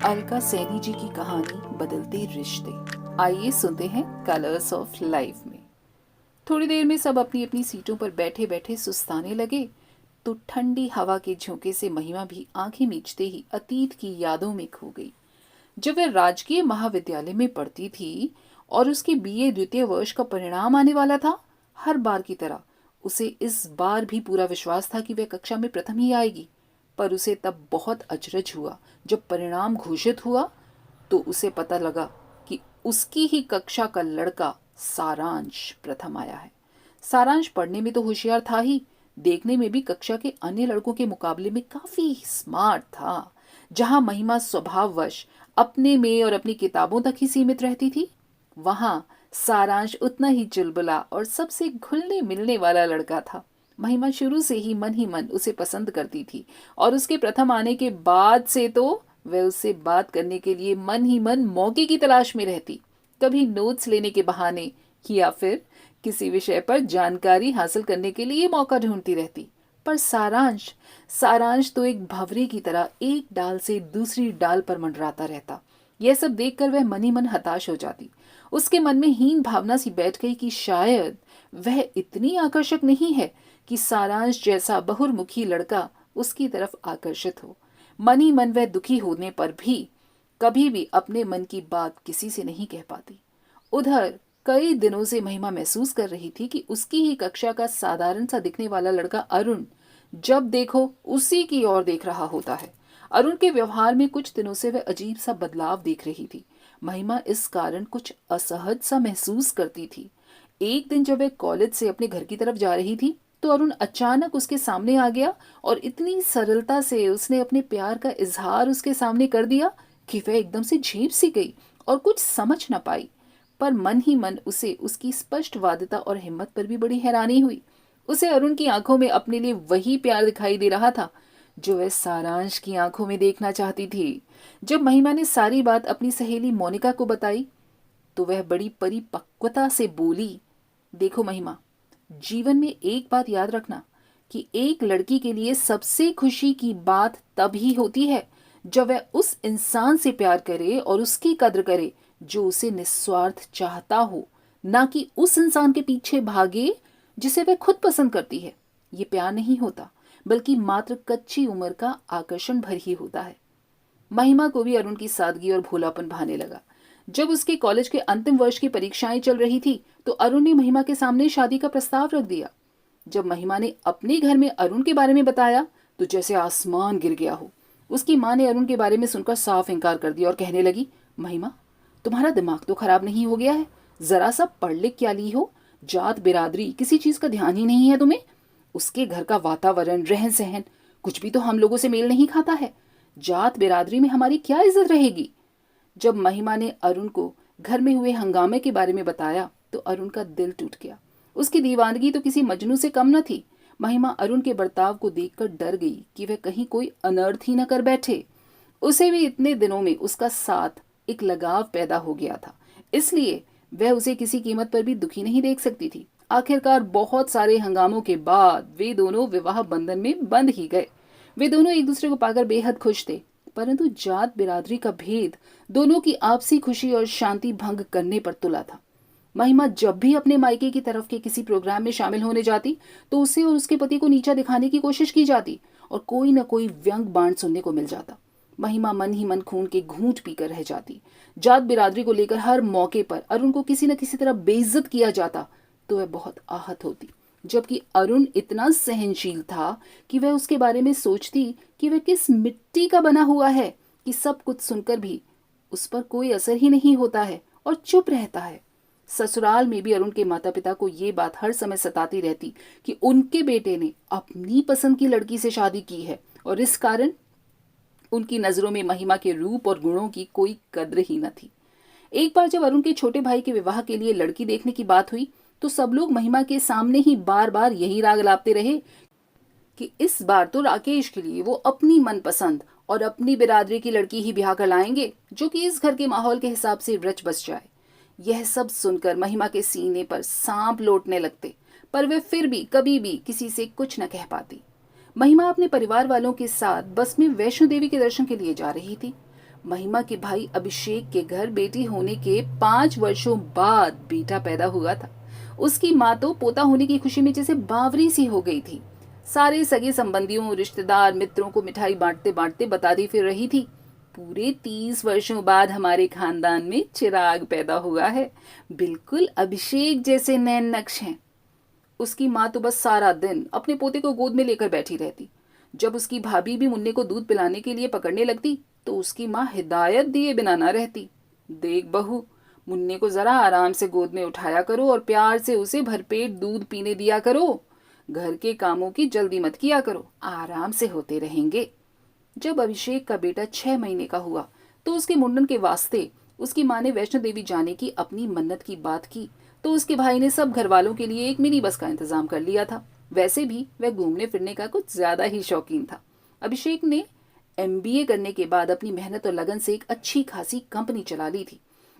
अलका सैनी जी की कहानी बदलते रिश्ते। आइए सुनते हैं कलर्स ऑफ लाइफ में। थोड़ी देर में सब अपनी अपनी सीटों पर बैठे बैठे सुस्ताने लगे तो ठंडी हवा के झोंके से महिमा भी आंखें मीचते ही अतीत की यादों में खो गई। जब वह राजकीय महाविद्यालय में पढ़ती थी और उसके बीए द्वितीय वर्ष का परिणाम आने वाला था, हर बार की तरह उसे इस बार भी पूरा विश्वास था कि वह कक्षा में प्रथम ही आएगी। पर उसे तब बहुत अचरज हुआ जब परिणाम घोषित हुआ तो उसे पता लगा कि उसकी ही कक्षा का लड़का सारांश प्रथम आया है। सारांश पढ़ने में तो होशियार था ही, देखने में भी कक्षा के अन्य लड़कों के मुकाबले में काफी स्मार्ट था। जहां महिमा स्वभाववश अपने में और अपनी किताबों तक ही सीमित रहती थी, वहां सारांश उतना ही चुलबुला और सबसे घुलने मिलने वाला लड़का था। महिमा शुरू से ही मन उसे पसंद करती थी और उसके प्रथम आने के बाद से तो वह उससे बात करने के लिए मन ही मन मौके की तलाश में रहती। कभी नोट्स लेने के बहाने या फिर किसी विषय पर जानकारी हासिल करने के लिए मौका ढूंढती रहती। पर सारांश सारांश तो एक भंवरे की तरह एक डाल से दूसरी डाल पर मंडराता रहता। यह सब देखकर वह मन ही मन हताश हो जाती। उसके मन में हीन भावना सी बैठ गई कि शायद वह इतनी आकर्षक नहीं है कि सारांश जैसा बहुर्मुखी लड़का उसकी तरफ आकर्षित हो। मन ही मन वह दुखी होने पर भी कभी भी अपने मन की बात किसी से नहीं कह पाती। उधर कई दिनों से महिमा महसूस कर रही थी कि उसकी ही कक्षा का साधारण सा दिखने वाला लड़का अरुण जब देखो उसी की ओर देख रहा होता है। अरुण के व्यवहार में कुछ दिनों से वह अजीब सा बदलाव देख रही थी। महिमा इस कारण कुछ असहज सा महसूस करती थी। एक दिन जब वह कॉलेज से अपने घर की तरफ जा रही थी तो अरुण अचानक उसके सामने आ गया और इतनी सरलता से उसने अपने प्यार का इजहार उसके सामने कर दिया कि वह एकदम से झेप सी गई और कुछ समझ न पाई। पर मन ही मन उसे उसकी स्पष्टवादिता और हिम्मत पर भी बड़ी हैरानी हुई। उसे अरुण की आंखों में अपने लिए वही प्यार दिखाई दे रहा था जो वह सारांश की आंखों में देखना चाहती थी। जब महिमा ने सारी बात अपनी सहेली मोनिका को बताई तो वह बड़ी परिपक्वता से बोली, देखो महिमा, जीवन में एक बात याद रखना कि एक लड़की के लिए सबसे खुशी की बात तब ही होती है जब वह उस इंसान से प्यार करे और उसकी कद्र करे जो उसे निस्वार्थ चाहता हो, ना कि उस इंसान के पीछे भागे जिसे वह खुद पसंद करती है। ये प्यार नहीं होता, बल्कि मात्र कच्ची उम्र का आकर्षण भर ही होता है। महिमा को भी अरुण की सादगी और भोलापन भाने लगा। जब उसके कॉलेज के अंतिम वर्ष की परीक्षाएं चल रही थी तो अरुण ने महिमा के सामने शादी का प्रस्ताव रख दिया। जब महिमा ने अपने घर में अरुण के बारे में बताया तो जैसे आसमान गिर गया हो। उसकी माँ ने अरुण के बारे में सुनकर साफ इनकार कर दिया और कहने लगी, महिमा, तुम्हारा दिमाग तो खराब नहीं हो गया है? जरा सा पढ़ लिख क्या ली हो? जात बिरादरी किसी चीज का ध्यान ही नहीं है तुम्हें? उसके घर का वातावरण, रहन सहन कुछ भी तो हम लोगों से मेल नहीं खाता है। जात बिरादरी में हमारी क्या इज्जत रहेगी? जब महिमा ने अरुण को घर में हुए हंगामे के बारे में बताया तो अरुण का दिल टूट गया। उसकी दीवानगी तो किसी मजनू से कम न थी। महिमा अरुण के बर्ताव को देखकर डर गई कि वह कहीं कोई अनर्थ ही न कर बैठे। उसे भी इतने दिनों में उसका साथ एक लगाव पैदा हो गया था, इसलिए वह उसे किसी कीमत पर भी दुखी नहीं देख सकती थी। आखिरकार बहुत सारे हंगामों के बाद वे दोनों विवाह बंधन में बंध ही गए। वे दोनों एक दूसरे को पाकर बेहद खुश थे, परंतु जात बिरादरी का भेद दोनों की आपसी खुशी और शांति भंग करने पर तुला था। महिमा जब भी अपने मायके की तरफ के किसी प्रोग्राम में शामिल होने जाती तो उसे और उसके पति को नीचा दिखाने की कोशिश की जाती और कोई न कोई व्यंग बाण सुनने को मिल जाता। महिमा मन ही मन खून के घूंट पीकर रह जाती। जात बिरादरी को लेकर हर मौके पर अरुण को किसी न किसी तरह बेइज्जत किया जाता तो वह बहुत आहत होती, जबकि अरुण इतना सहनशील था कि वह उसके बारे में सोचती कि वह किस मिट्टी का बना हुआ है कि सब कुछ सुनकर भी उस पर कोई असर ही नहीं होता है और चुप रहता है। ससुराल में भी अरुण के माता पिता को ये बात हर समय सताती रहती कि उनके बेटे ने अपनी पसंद की लड़की से शादी की है और इस कारण उनकी नजरों में महिमा के रूप और गुणों की कोई कद्र ही न थी। एक बार जब अरुण के छोटे भाई के विवाह के लिए लड़की देखने की बात हुई तो सब लोग महिमा के सामने ही बार बार यही राग लापते रहे कि इस बार तो राकेश के लिए वो अपनी मनपसंद और अपनी बिरादरी की लड़की ही ब्याह कर लाएंगे जो कि इस घर के माहौल के हिसाब से रच बस जाए। यह सब सुनकर महिमा के सीने पर सांप लौटने लगते, पर वे फिर भी कभी भी किसी से कुछ न कह पाती। महिमा अपने परिवार वालों के साथ बस में वैष्णो देवी के दर्शन के लिए जा रही थी। महिमा के भाई अभिषेक के घर बेटी होने के 5 वर्षों बाद बेटा पैदा हुआ था। उसकी माँ तो पोता होने की खुशी में जैसे बावरी सी हो गई थी। सारे सगे संबंधियों, रिश्तेदार, मित्रों को मिठाई बांटते बांटते बताती फिर रही थी, पूरे 30 वर्षों बाद हमारे खानदान में चिराग पैदा हुआ है। बिल्कुल अभिषेक जैसे नैन नक्श हैं। उसकी माँ तो बस सारा दिन अपने पोते को गोद में लेकर बैठी रहती। जब उसकी भाभी भी मुन्ने को दूध पिलाने के लिए पकड़ने लगती तो उसकी माँ हिदायत दिए बिना ना रहती। देख बहू, मुन्ने को जरा आराम से गोद में उठाया करो और प्यार से उसे भरपेट दूध पीने दिया करो। घर के कामों की जल्दी मत किया करो, आराम से होते रहेंगे। जब अभिषेक का बेटा 6 महीने का हुआ तो उसके मुंडन के वास्ते उसकी माँ ने वैष्णो देवी जाने की अपनी मन्नत की बात की तो उसके भाई ने सब घर वालों के लिए एक मिनी बस का इंतजाम कर लिया था। वैसे भी वह घूमने फिरने का कुछ ज्यादा ही शौकीन था। अभिषेक ने एमबीए करने के बाद अपनी मेहनत और लगन से एक अच्छी खासी कंपनी चला ली थी।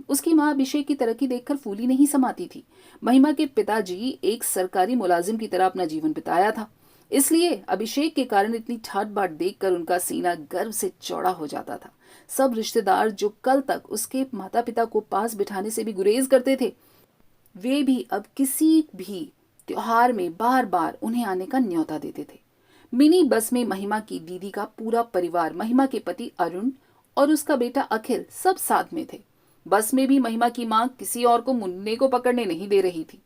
उसकी माँ अभिषेक की तरक्की देखकर फूली नहीं समाती थी। महिमा के पिताजी एक सरकारी मुलाजिम की तरह अपना जीवन बिताया था, इसलिए अभिषेक के कारण इतनी ठाट बाट देखकर उनका सीना गर्व से चौड़ा हो जाता था। सब रिश्तेदार जो कल तक उसके माता पिता को पास बिठाने से भी गुरेज करते थे, वे भी अब किसी भी त्योहार में बार बार उन्हें आने का न्योता देते थे। मिनी बस में महिमा की दीदी का पूरा परिवार, महिमा के पति अरुण और उसका बेटा अखिल सब साथ में थे। बस में भी महिमा की माँ किसी और को मुन्ने को पकड़ने नहीं दे रही थी।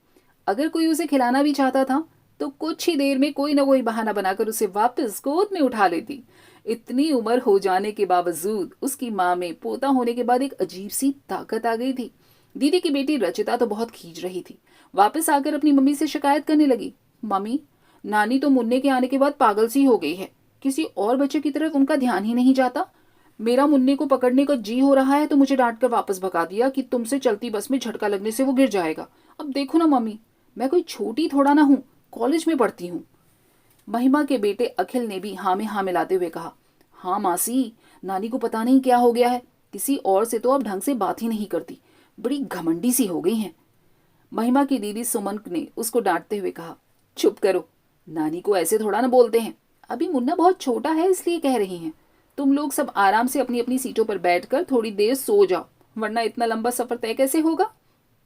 अगर कोई उसे खिलाना भी चाहता था तो कुछ ही देर में कोई न कोई बहाना बनाकर उसे वापस गोद में उठा लेती। इतनी उम्र हो जाने के बावजूद उसकी माँ में पोता होने के बाद एक अजीब सी ताकत आ गई थी। दीदी की बेटी रचिता तो बहुत खींच रही थी। वापस आकर अपनी मम्मी से शिकायत करने लगी, मम्मी, नानी तो मुन्ने के आने के बाद पागल सी हो गई है। किसी और बच्चे की तरफ उनका ध्यान ही नहीं जाता। मेरा मुन्ने को पकड़ने का जी हो रहा है तो मुझे डांट कर वापस भगा दिया कि तुमसे चलती बस में झटका लगने से वो गिर जाएगा। अब देखो ना मम्मी, मैं कोई छोटी थोड़ा ना हूँ, कॉलेज में पढ़ती हूँ। महिमा के बेटे अखिल ने भी हाँ में हाँ मिलाते हुए कहा, हाँ मासी, नानी को पता नहीं क्या हो गया है, किसी और से तो अब ढंग से बात ही नहीं करती, बड़ी घमंडी सी हो गई हैं। महिमा की दीदी सुमन ने उसको डांटते हुए कहा, चुप करो, नानी को ऐसे थोड़ा ना बोलते हैं, अभी मुन्ना बहुत छोटा है इसलिए कह रही हैं। तुम लोग सब आराम से अपनी अपनी सीटों पर बैठकर थोड़ी देर सो जाओ, वरना इतना लंबा सफर तय कैसे होगा।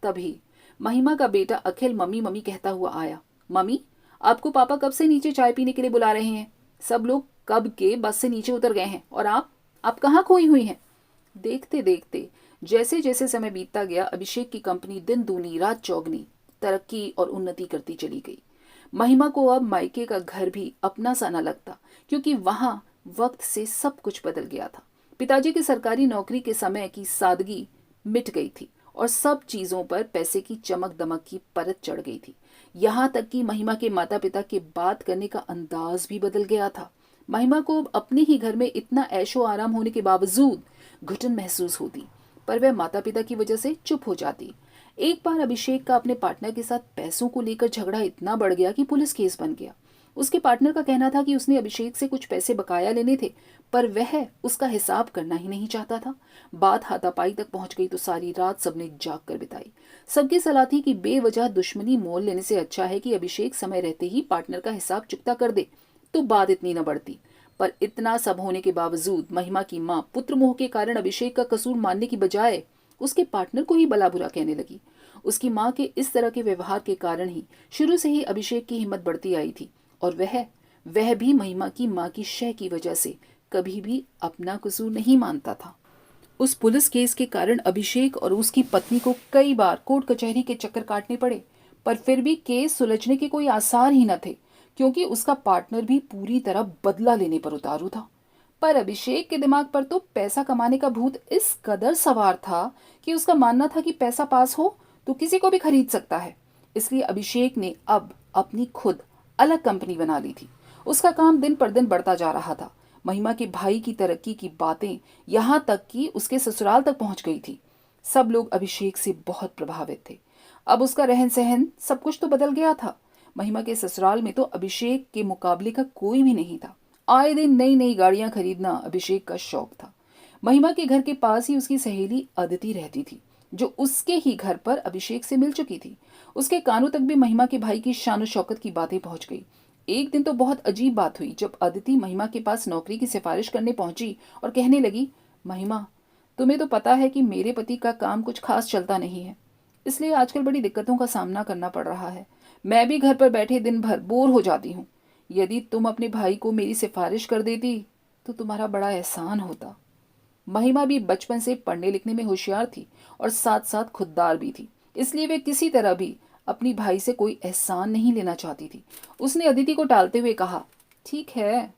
तभी महिमा का बेटा अखिल मम्मी मम्मी कहता हुआ आया। मम्मी, आपको पापा कब से नीचे चाय पीने के लिए बुला रहे हैं? सब लोग कब के बस से नीचे उतर गए हैं और आप कहाँ खोई हुई हैं? देखते देखते जैसे जैसे समय बीतता गया, अभिषेक की कंपनी दिन दूनी रात चौगनी तरक्की और उन्नति करती चली गई। महिमा को अब मायके का घर भी अपना सा न लगता, क्योंकि वहां वक्त से सब कुछ बदल गया था। पिताजी की सरकारी नौकरी के समय की सादगी मिट गई थी और सब चीजों पर पैसे की चमक दमक की परत चढ़ गई थी। यहाँ तक कि महिमा के माता पिता के बात करने का अंदाज भी बदल गया था। महिमा को अब अपने ही घर में इतना ऐशो आराम होने के बावजूद घुटन महसूस होती, पर वह माता पिता की वजह से चुप हो जाती। एक बार अभिषेक का अपने पार्टनर के साथ पैसों को लेकर झगड़ा इतना बढ़ गया कि पुलिस केस बन गया। उसके पार्टनर का कहना था कि उसने अभिषेक से कुछ पैसे बकाया लेने थे, पर वह उसका हिसाब करना ही नहीं चाहता था। बात हाथापाई तक पहुंच गई तो सारी रात सबने जाग कर बिताई। सबकी सलाह थी कि बेवजह दुश्मनी मोल लेने से अच्छा है कि अभिषेक समय रहते ही पार्टनर का हिसाब चुकता कर दे, तो बात इतनी न बढ़ती। पर इतना सब होने के बावजूद महिमा की माँ पुत्र मोह के कारण अभिषेक का कसूर मानने की बजाय उसके पार्टनर को ही भला बुरा कहने लगी। उसकी माँ के इस तरह के व्यवहार के कारण ही शुरू से ही अभिषेक की हिम्मत बढ़ती आई थी, और वह भी महिमा की माँ की शय की वजह से कभी भी अपना कसूर नहीं मानता था। उस पुलिस केस के कारण अभिषेक और उसकी पत्नी को कई बार कोर्ट कचहरी के चक्कर काटने पड़े, पर फिर भी केस सुलझने के कोई आसार ही न थे, क्योंकि उसका पार्टनर भी पूरी तरह बदला लेने पर उतारू था। पर अभिषेक के दिमाग पर तो पैसा कमाने का भूत इस कदर सवार था कि उसका मानना था कि पैसा पास हो तो किसी को भी खरीद सकता है। इसलिए अभिषेक ने अब अपनी खुद अलग कंपनी बना ली थी। उसका काम दिन पर दिन बढ़ता जा रहा था। महिमा के भाई की तरक्की की बातें यहाँ तक कि उसके ससुराल तक पहुंच गई थी। सब लोग अभिषेक से बहुत प्रभावित थे। अब उसका रहन सहन सब कुछ तो बदल गया था। महिमा के ससुराल में तो अभिषेक के मुकाबले का कोई भी नहीं था। आए दिन नई नई गाड़ियां खरीदना अभिषेक का शौक था। महिमा के घर के पास ही उसकी सहेली अदिति रहती थी, जो उसके ही घर पर अभिषेक से मिल चुकी थी। उसके कानों तक भी महिमा के भाई की शान शौकत की बातें पहुंच गई। एक दिन तो बहुत अजीब बात हुई जब अदिति महिमा के पास नौकरी की सिफारिश करने पहुंची और कहने लगी, महिमा, तुम्हें तो पता है कि मेरे पति का काम कुछ खास चलता नहीं है, इसलिए आजकल बड़ी दिक्कतों का सामना करना पड़ रहा है। मैं भी घर पर बैठे दिन भर बोर हो जाती हूँ। यदि तुम अपने भाई को मेरी सिफारिश कर देती तो तुम्हारा बड़ा एहसान होता। महिमा भी बचपन से पढ़ने लिखने में होशियार थी और साथ साथ खुददार भी थी, इसलिए वे किसी तरह भी अपनी भाई से कोई एहसान नहीं लेना चाहती थी। उसने अदिति को टालते हुए कहा, ठीक है,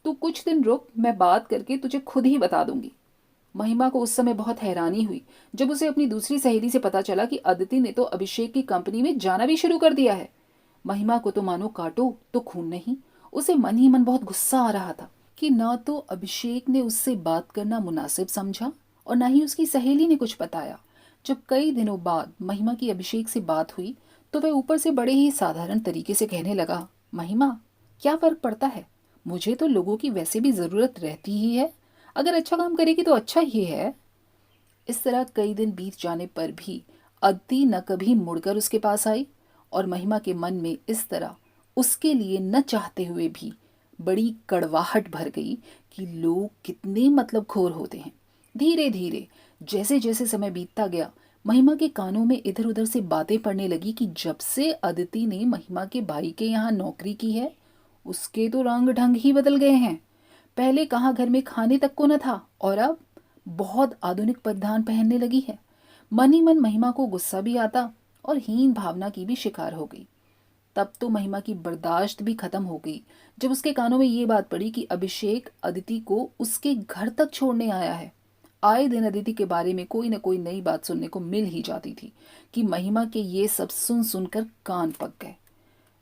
तू कुछ दिन रुक, मैं बात करके तुझे खुद ही बता दूंगी। महिमा को उस समय बहुत हैरानी हुई जब उसे अपनी दूसरी सहेली से पता चला कि अदिति ने तो अभिषेक की कंपनी में जाना भी शुरू कर दिया है। महिमा को तो मानो काटो तो खून नहीं। उसे मन ही मन बहुत गुस्सा आ रहा था कि ना तो अभिषेक ने उससे बात करना मुनासिब समझा और ना ही उसकी सहेली ने कुछ बताया। जब कई दिनों बाद महिमा की अभिषेक से बात हुई तो वह ऊपर से बड़े ही साधारण तरीके से कहने लगा, महिमा, क्या फर्क पड़ता है, मुझे तो लोगों की वैसे भी जरूरत रहती ही है, अगर अच्छा काम करेगी तो अच्छा ही है। इस तरह कई दिन बीत जाने पर भी अदिति न कभी मुड़कर उसके पास आई और महिमा के मन में इस तरह उसके लिए न चाहते हुए भी बड़ी कड़वाहट भर गई कि लोग कितने मतलबखोर होते हैं। धीरे धीरे जैसे जैसे समय बीतता गया, महिमा के कानों में इधर उधर से बातें पड़ने लगी कि जब से अदिति ने महिमा के भाई के यहाँ नौकरी की है उसके तो रंग ढंग ही बदल गए हैं। पहले कहाँ घर में खाने तक को न था और अब बहुत आधुनिक परिधान पहनने लगी है। मन ही मन महिमा को गुस्सा भी आता और हीन भावना की भी शिकार हो गई। तब तो महिमा की बर्दाश्त भी खत्म हो गई जब उसके कानों में ये बात पड़ी कि अभिषेक अदिति को उसके घर तक छोड़ने आया है। आए दिन अदिति के बारे में कोई न कोई नई बात सुनने को मिल ही जाती थी कि महिमा के ये सब सुन सुनकर कान पक गए।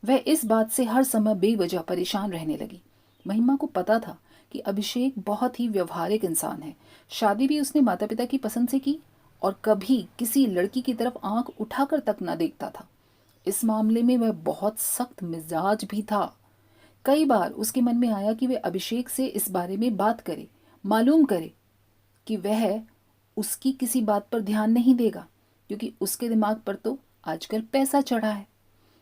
वह इस बात से हर समय बेवजह परेशान रहने लगी। महिमा को पता था कि अभिषेक बहुत ही व्यवहारिक इंसान है। शादी भी उसने माता पिता की पसंद से की और कभी किसी लड़की की तरफ आंख उठाकर तक न देखता था। इस मामले में वह बहुत सख्त मिजाज भी था। कई बार उसके मन में आया कि वह अभिषेक से इस बारे में बात करे, मालूम करे कि वह उसकी किसी बात पर ध्यान नहीं देगा, क्योंकि उसके दिमाग पर तो आजकल पैसा चढ़ा है।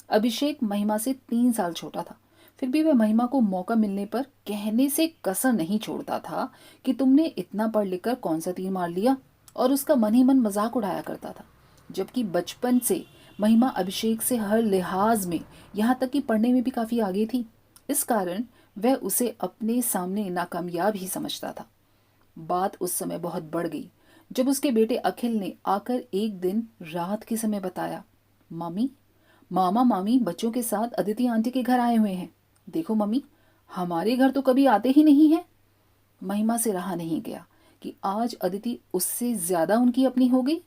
अभिषेक महिमा से 3 साल छोटा था, फिर भी वह महिमा को मौका मिलने पर कहने से कसर नहीं छोड़ता था कि तुमने इतना पढ़ लिख कर कौन सा तीर मार लिया, और उसका मन ही मन मजाक उड़ाया करता था। जबकि बचपन से महिमा अभिषेक से हर लिहाज में, यहाँ तक कि पढ़ने में भी काफी आगे थी। इस कारण वह उसे अपने सामने नाकामयाब ही समझता था। बात उस समय बहुत बढ़ गई जब उसके बेटे अखिल ने आकर एक दिन रात के समय बताया, मम्मी, मामा मामी बच्चों के साथ अदिति आंटी के घर आए हुए हैं। देखो मम्मी, हमारे घर तो कभी आते ही नहीं है। महिमा से रहा नहीं गया कि आज अदिति उससे ज्यादा उनकी अपनी हो गई,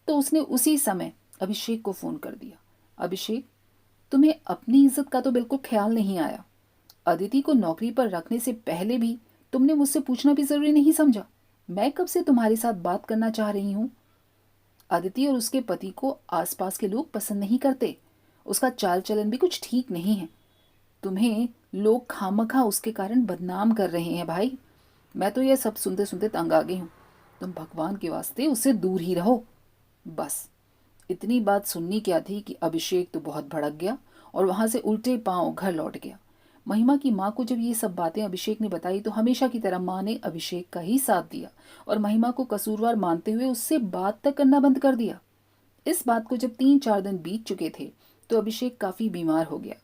तो उसने उसी समय अभिषेक को फोन कर दिया। अभिषेक, तुम्हें अपनी इज्जत का तो बिल्कुल ख्याल नहीं आया। अदिति को नौकरी पर रखने से पहले भी तुमने मुझसे पूछना भी जरूरी नहीं समझा। मैं कब से तुम्हारे साथ बात करना चाह रही हूँ। अदिति और उसके पति को आसपास के लोग पसंद नहीं करते। उसका चाल चलन भी कुछ ठीक नहीं है। तुम्हें लोग खामखा उसके कारण बदनाम कर रहे हैं भाई। मैं तो यह सब सुनते सुनते तंग आ गई हूँ। तुम भगवान के वास्ते उससे दूर ही रहो। बस इतनी बात सुननी क्या थी कि अभिषेक तो बहुत भड़क गया और वहां से उल्टे पांव घर लौट गया। महिमा की माँ को जब ये सब बातें अभिषेक ने बताई तो हमेशा की तरह माँ ने अभिषेक का ही साथ दिया और महिमा को कसूरवार मानते हुए उससे बात तक करना बंद कर दिया। इस बात को जब 3-4 दिन बीत चुके थे तो अभिषेक काफी बीमार हो गया।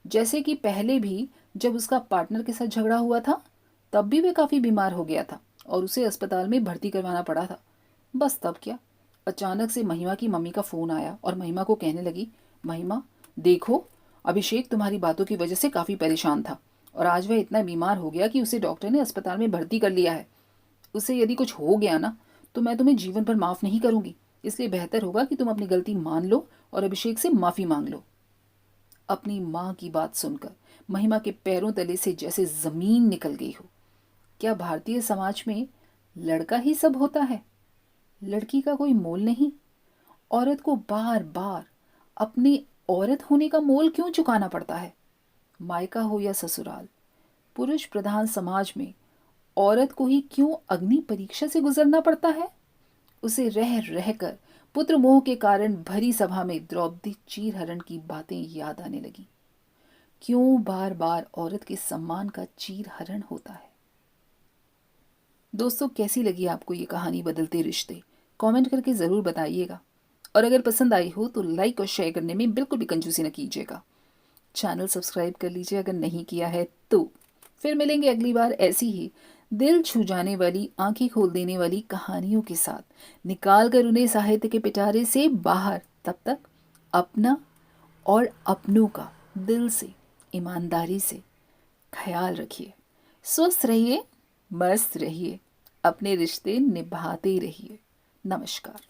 जैसे कि पहले भी जब उसका पार्टनर के साथ झगड़ा हुआ था तब भी वह काफी बीमार हो गया था और उसे अस्पताल में भर्ती करवाना पड़ा था। बस तब क्या, अचानक से महिमा की मम्मी का फोन आया और महिमा को कहने लगी, महिमा देखो, अभिषेक तुम्हारी बातों की वजह से काफी परेशान था और आज वह इतना बीमार हो गया कि उसे डॉक्टर ने अस्पताल में भर्ती कर लिया है। उसे यदि कुछ हो गया ना तो मैं तुम्हें जीवन भर माफ नहीं करूंगी, इसलिए बेहतर होगा कि तुम अपनी गलती मान लो और अभिषेक से माफी मांग लो। अपनी माँ की बात सुनकर महिमा के पैरों तले से जैसे जमीन निकल गई हो। क्या भारतीय समाज में लड़का ही सब होता है, लड़की का कोई मोल नहीं? औरत को बार बार अपने औरत होने का मोल क्यों चुकाना पड़ता है? मायका हो या ससुराल, पुरुष प्रधान समाज में औरत को ही क्यों अग्नि परीक्षा से गुजरना पड़ता है? उसे रह रहकर पुत्र मोह के कारण भरी सभा में द्रौपदी चीरहरण की बातें याद आने लगी। क्यों बार बार औरत के सम्मान का चीरहरण होता है? दोस्तों, कैसी लगी आपको ये कहानी बदलते रिश्ते? कमेंट करके ज़रूर बताइएगा। और अगर पसंद आई हो तो लाइक और शेयर करने में बिल्कुल भी कंजूसी न कीजिएगा। चैनल सब्सक्राइब कर लीजिए अगर नहीं किया है तो। फिर मिलेंगे अगली बार ऐसी ही दिल छू जाने वाली, आंखें खोल देने वाली कहानियों के साथ, निकाल कर उन्हें साहित्य के पिटारे से बाहर। तब तक अपना और अपनों का दिल से, ईमानदारी से ख्याल रखिए। स्वस्थ रहिए, मस्त रहिए, अपने रिश्ते निभाते रहिए। नमस्कार।